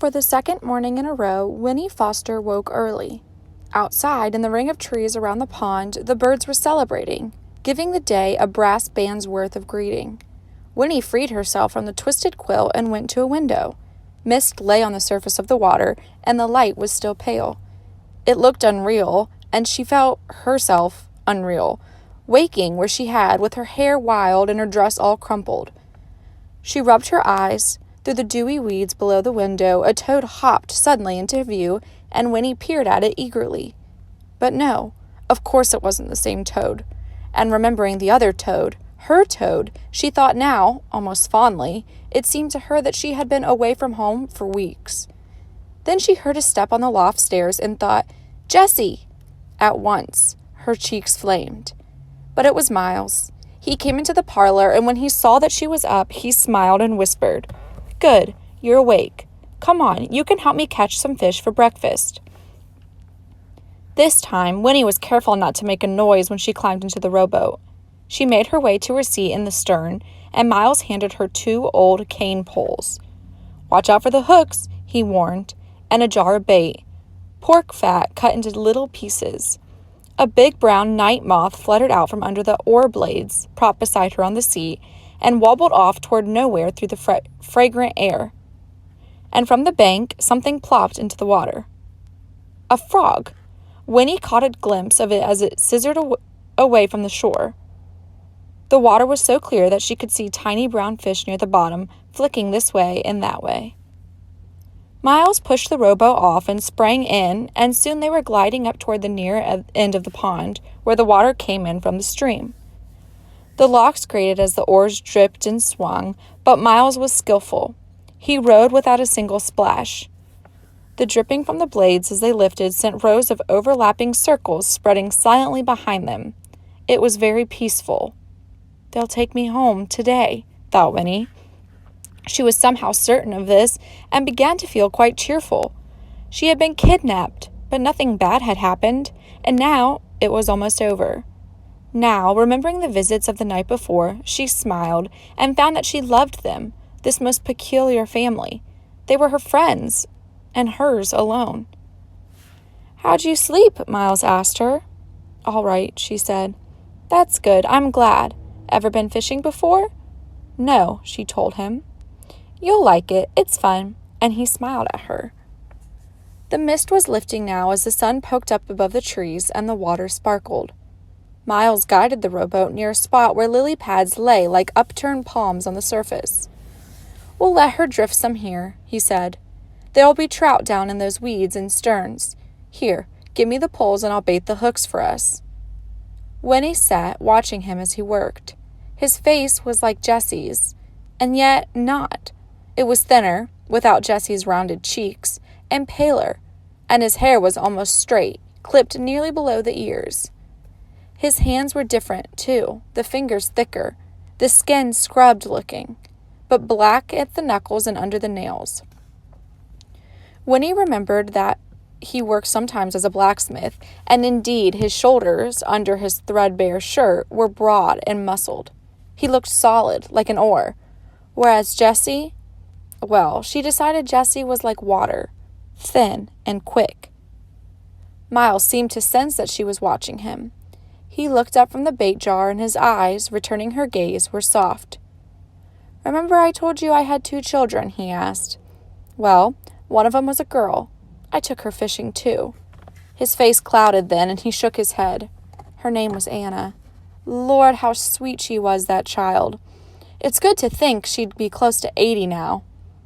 For the second morning in a row, Winnie Foster woke early. Outside, in the ring of trees around the pond, the birds were celebrating, giving the day a brass band's worth of greeting. Winnie freed herself from the twisted quilt and went to a window. Mist lay on the surface of the water, and the light was still pale. It looked unreal, and she felt herself unreal, waking where she had, with her hair wild and her dress all crumpled. She rubbed her eyes. Through the dewy weeds below the window, a toad hopped suddenly into view, and Winnie peered at it eagerly. But no, of course it wasn't the same toad. And remembering the other toad, her toad, she thought now, almost fondly, it seemed to her that she had been away from home for weeks. Then she heard a step on the loft stairs and thought, "Jessie!" At once, her cheeks flamed. But it was Miles. He came into the parlor, and when he saw that she was up, he smiled and whispered, "Good, you're awake. Come on, you can help me catch some fish for breakfast." This time, Winnie was careful not to make a noise when she climbed into the rowboat. She made her way to her seat in the stern, and Miles handed her 2 old cane poles. "Watch out for the hooks," he warned, and a jar of bait, pork fat cut into little pieces. A big brown night moth fluttered out from under the oar blades propped beside her on the seat and wobbled off toward nowhere through the fragrant air. And from the bank, something plopped into the water. A frog. Winnie caught a glimpse of it as it scissored away from the shore. The water was so clear that she could see tiny brown fish near the bottom, flicking this way and that way. Miles pushed the rowboat off and sprang in, and soon they were gliding up toward the near end of the pond, where the water came in from the stream. The locks grated as the oars dripped and swung, but Miles was skillful. He rowed without a single splash. The dripping from the blades as they lifted sent rows of overlapping circles spreading silently behind them. It was very peaceful. "They'll take me home today," thought Winnie. She was somehow certain of this and began to feel quite cheerful. She had been kidnapped, but nothing bad had happened, and now it was almost over. Now, remembering the visits of the night before, she smiled and found that she loved them, this most peculiar family. They were her friends, and hers alone. "How'd you sleep?" Miles asked her. "All right," she said. "That's good. I'm glad. Ever been fishing before?" "No," she told him. "You'll like it. It's fun." And he smiled at her. The mist was lifting now as the sun poked up above the trees and the water sparkled. Miles guided the rowboat near a spot where lily pads lay like upturned palms on the surface. "We'll let her drift some here," he said. "There'll be trout down in those weeds and sterns. Here, give me the poles and I'll bait the hooks for us." Winnie sat, watching him as he worked. His face was like Jessie's, and yet not. It was thinner, without Jessie's rounded cheeks, and paler, and his hair was almost straight, clipped nearly below the ears. His hands were different, too, the fingers thicker, the skin scrubbed-looking, but black at the knuckles and under the nails. Winnie remembered that he worked sometimes as a blacksmith, and indeed his shoulders, under his threadbare shirt, were broad and muscled. He looked solid, like an oar, whereas Jessie, well, she decided Jessie was like water, thin and quick. Miles seemed to sense that she was watching him. He looked up from the bait jar, and his eyes, returning her gaze, were soft. "Remember I told you I had 2 children?" he asked. "Well, one of them was a girl. I took her fishing, too." His face clouded then, and he shook his head. "Her name was Anna. Lord, how sweet she was, that child. It's good to think she'd be close to 80 now,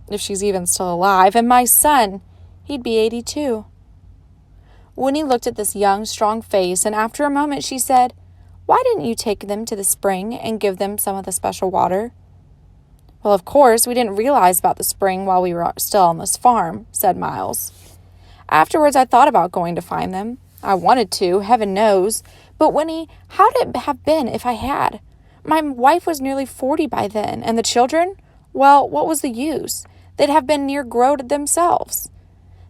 if she's even still alive, and my son, he'd be 82. Winnie looked at this young, strong face, and after a moment she said, "Why didn't you take them to the spring and give them some of the special water?" "Well, of course, we didn't realize about the spring while we were still on this farm," said Miles. "Afterwards, I thought about going to find them. I wanted to, heaven knows. But, Winnie, how'd it have been if I had? My wife was nearly 40 by then, and the children? Well, what was the use? They'd have been near growed themselves.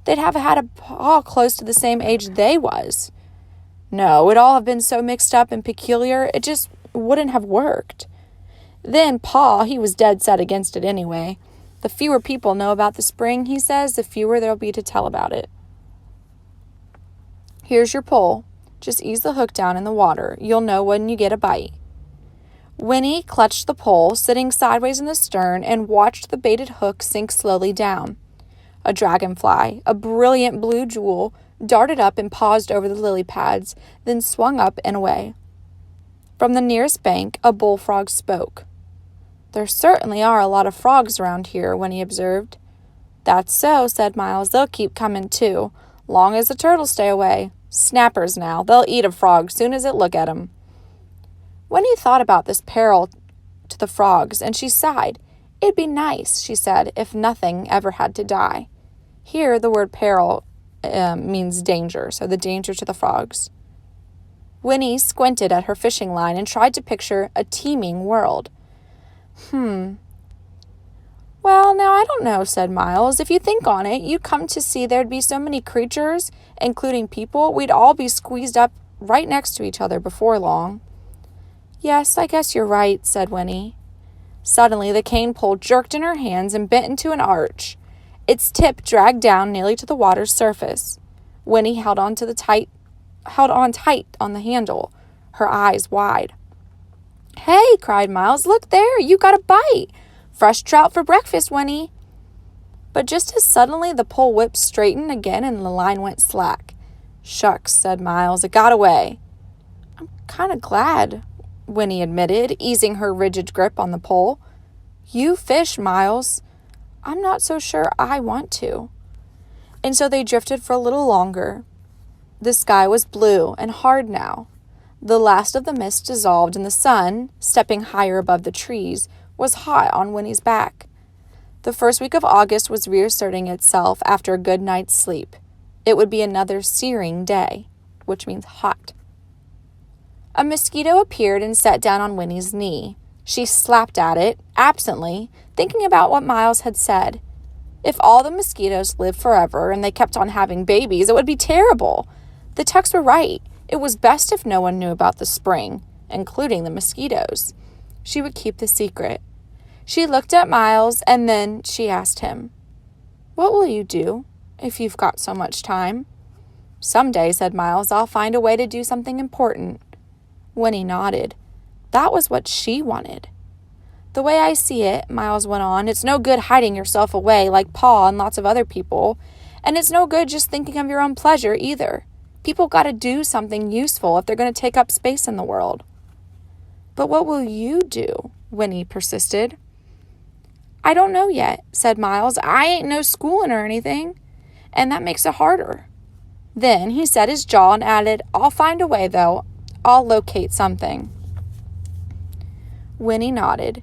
They'd have had a pa close to the same age they was. No, it'd all have been so mixed up and peculiar, it just wouldn't have worked. Then Pa, he was dead set against it anyway. The fewer people know about the spring, he says, the fewer there'll be to tell about it. Here's your pole. Just ease the hook down in the water. You'll know when you get a bite. Winnie clutched the pole, sitting sideways in the stern, and watched the baited hook sink slowly down. A dragonfly, a brilliant blue jewel, darted up and paused over the lily pads, then swung up and away. From the nearest bank, a bullfrog spoke. There certainly are a lot of frogs around here, Winnie observed. That's so, said Miles. They'll keep coming, too, long as the turtles stay away. Snappers now. They'll eat a frog soon as it look at 'em. Winnie thought about this peril to the frogs, and she sighed. It'd be nice, she said, if nothing ever had to die. Here, the word peril means danger, so the danger to the frogs. Winnie squinted at her fishing line and tried to picture a teeming world. Well, now I don't know, said Miles. If you think on it, you'd come to see there'd be so many creatures, including people, we'd all be squeezed up right next to each other before long. Yes, I guess you're right, said Winnie. Suddenly, the cane pole jerked in her hands and bent into an arch. Its tip dragged down nearly to the water's surface. Winnie held on tight on the handle, her eyes wide. Hey, cried Miles, look there, you got a bite. Fresh trout for breakfast, Winnie. But just as suddenly the pole whipped straightened again and the line went slack. Shucks, said Miles, it got away. I'm kind of glad, Winnie admitted, easing her rigid grip on the pole. You fish, Miles. I'm not so sure I want to. And so they drifted for a little longer. The sky was blue and hard now. The last of the mist dissolved, and the sun, stepping higher above the trees, was hot on Winnie's back. The first week of August was reasserting itself after a good night's sleep. It would be another searing day, which means hot. A mosquito appeared and sat down on Winnie's knee. She slapped at it, absently, thinking about what Miles had said. If all the mosquitoes lived forever and they kept on having babies, it would be terrible. The Tucks were right. It was best if no one knew about the spring, including the mosquitoes. She would keep the secret. She looked at Miles, and then she asked him, What will you do if you've got so much time? Someday, said Miles, I'll find a way to do something important. Winnie nodded. That was what she wanted. The way I see it, Miles went on, it's no good hiding yourself away like Pa and lots of other people, and it's no good just thinking of your own pleasure either. People got to do something useful if they're going to take up space in the world. But what will you do? Winnie persisted. I don't know yet, said Miles. I ain't no schooling or anything, and that makes it harder. Then he set his jaw and added, I'll find a way, though. I'll locate something. Winnie nodded.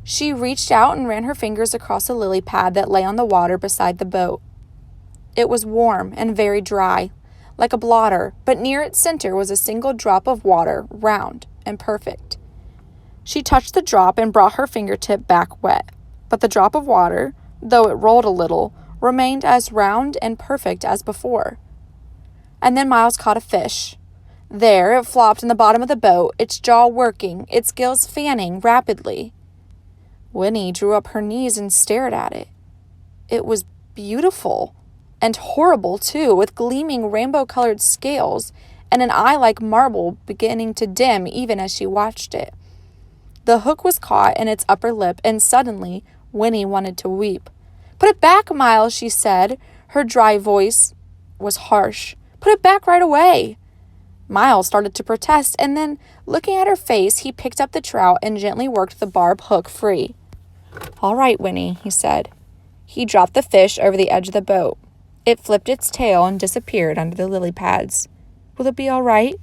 She reached out and ran her fingers across a lily pad that lay on the water beside the boat. It was warm and very dry, like a blotter, but near its center was a single drop of water, round and perfect. She touched the drop and brought her fingertip back wet, but the drop of water, though it rolled a little, remained as round and perfect as before. And then Miles caught a fish. There it flopped in the bottom of the boat, its jaw working, its gills fanning rapidly. Winnie drew up her knees and stared at it. It was beautiful, and horrible too, with gleaming rainbow-colored scales and an eye like marble beginning to dim even as she watched it. The hook was caught in its upper lip, and suddenly Winnie wanted to weep. Put it back, Miles, she said. Her dry voice was harsh. Put it back right away. Miles started to protest, and then, looking at her face, he picked up the trout and gently worked the barb hook free. All right, Winnie, he said. He dropped the fish over the edge of the boat. It flipped its tail and disappeared under the lily pads. Will it be all right?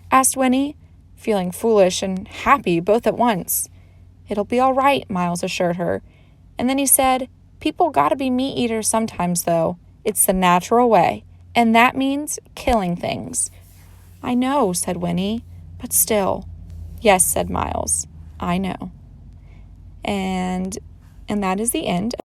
Asked Winnie, feeling foolish and happy both at once. It'll be all right, Miles assured her. And then he said, People gotta be meat eaters sometimes, though. It's the natural way, and that means killing things. I know, said Winnie, but still. Yes, said Miles, I know. And that is the end.